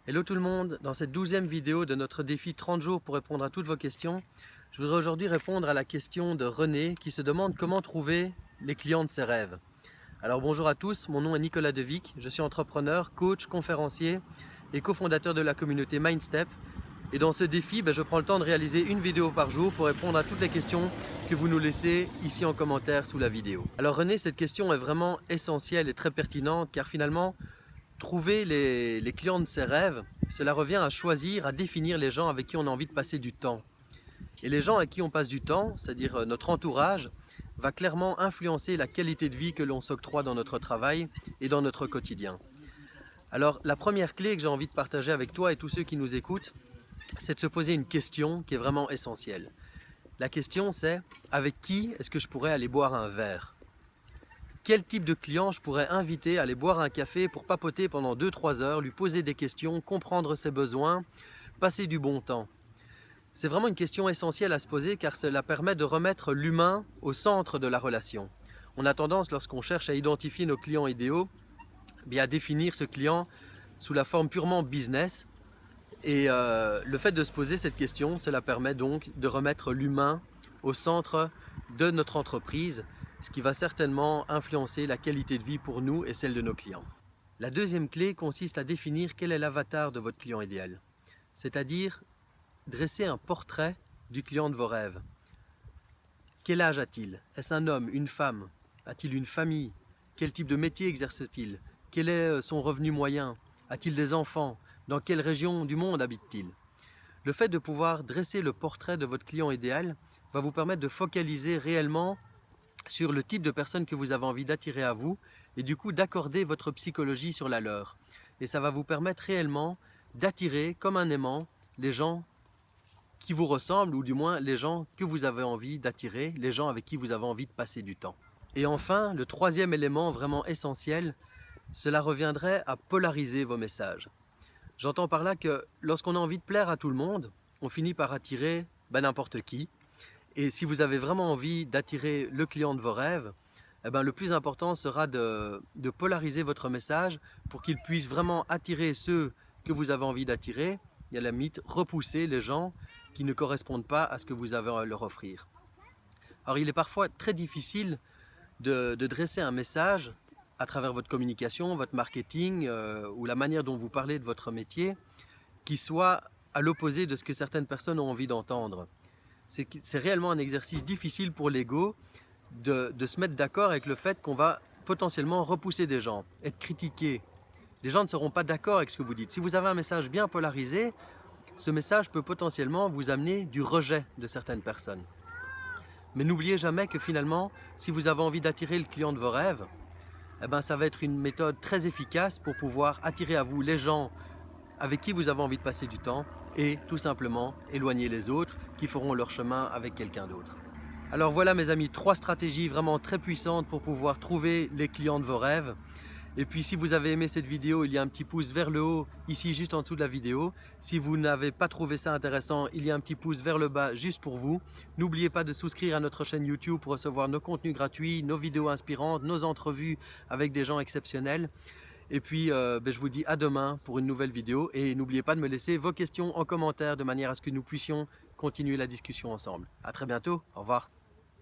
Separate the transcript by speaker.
Speaker 1: Hello tout le monde, dans cette 12e vidéo de notre défi 30 jours pour répondre à toutes vos questions, je voudrais aujourd'hui répondre à la question de René qui se demande comment trouver les clients de ses rêves. Alors bonjour à tous, mon nom est Nicolas Devic, je suis entrepreneur, coach, conférencier et cofondateur de la communauté Mindstep. Et dans ce défi, je prends le temps de réaliser une vidéo par jour pour répondre à toutes les questions que vous nous laissez ici en commentaire sous la vidéo. Alors René, cette question est vraiment essentielle et très pertinente car finalement, trouver les clients de ses rêves, cela revient à choisir, à définir les gens avec qui on a envie de passer du temps. Et les gens avec qui on passe du temps, c'est-à-dire notre entourage, va clairement influencer la qualité de vie que l'on s'octroie dans notre travail et dans notre quotidien. Alors la première clé que j'ai envie de partager avec toi et tous ceux qui nous écoutent, c'est de se poser une question qui est vraiment essentielle. La question c'est, avec qui est-ce que je pourrais aller boire un verre ? Quel type de client je pourrais inviter à aller boire un café pour papoter pendant 2-3 heures, lui poser des questions, comprendre ses besoins, passer du bon temps? C'est vraiment une question essentielle à se poser car cela permet de remettre l'humain au centre de la relation. On a tendance, lorsqu'on cherche à identifier nos clients idéaux, à définir ce client sous la forme purement business. Et le fait de se poser cette question, cela permet donc de remettre l'humain au centre de notre entreprise, ce qui va certainement influencer la qualité de vie pour nous et celle de nos clients. La deuxième clé consiste à définir quel est l'avatar de votre client idéal, c'est-à-dire dresser un portrait du client de vos rêves. Quel âge a-t-il? Est-ce un homme, une femme? A-t-il une famille? Quel type de métier exerce-t-il? Quel est son revenu moyen? A-t-il des enfants? Dans quelle région du monde habite-t-il? Le fait de pouvoir dresser le portrait de votre client idéal va vous permettre de focaliser réellement sur le type de personne que vous avez envie d'attirer à vous et du coup d'accorder votre psychologie sur la leur. Et ça va vous permettre réellement d'attirer comme un aimant les gens qui vous ressemblent ou du moins les gens que vous avez envie d'attirer, les gens avec qui vous avez envie de passer du temps. Et enfin, le troisième élément vraiment essentiel, cela reviendrait à polariser vos messages. J'entends par là que lorsqu'on a envie de plaire à tout le monde, on finit par attirer n'importe qui. Et si vous avez vraiment envie d'attirer le client de vos rêves, le plus important sera de polariser votre message pour qu'il puisse vraiment attirer ceux que vous avez envie d'attirer et à la limite repousser les gens qui ne correspondent pas à ce que vous avez à leur offrir. Alors il est parfois très difficile de dresser un message à travers votre communication, votre marketing ou la manière dont vous parlez de votre métier qui soit à l'opposé de ce que certaines personnes ont envie d'entendre. C'est réellement un exercice difficile pour l'ego de se mettre d'accord avec le fait qu'on va potentiellement repousser des gens, être critiqué. Les gens ne seront pas d'accord avec ce que vous dites. Si vous avez un message bien polarisé, ce message peut potentiellement vous amener du rejet de certaines personnes. Mais n'oubliez jamais que finalement, si vous avez envie d'attirer le client de vos rêves, ça va être une méthode très efficace pour pouvoir attirer à vous les gens avec qui vous avez envie de passer du temps et tout simplement éloigner les autres qui feront leur chemin avec quelqu'un d'autre. Alors voilà mes amis, 3 stratégies vraiment très puissantes pour pouvoir trouver les clients de vos rêves. Et puis si vous avez aimé cette vidéo, il y a un petit pouce vers le haut ici juste en dessous de la vidéo. Si vous n'avez pas trouvé ça intéressant, il y a un petit pouce vers le bas juste pour vous. N'oubliez pas de souscrire à notre chaîne YouTube pour recevoir nos contenus gratuits, nos vidéos inspirantes, nos entrevues avec des gens exceptionnels. Et puis je vous dis à demain pour une nouvelle vidéo et n'oubliez pas de me laisser vos questions en commentaire de manière à ce que nous puissions continuer la discussion ensemble. À très bientôt, au revoir.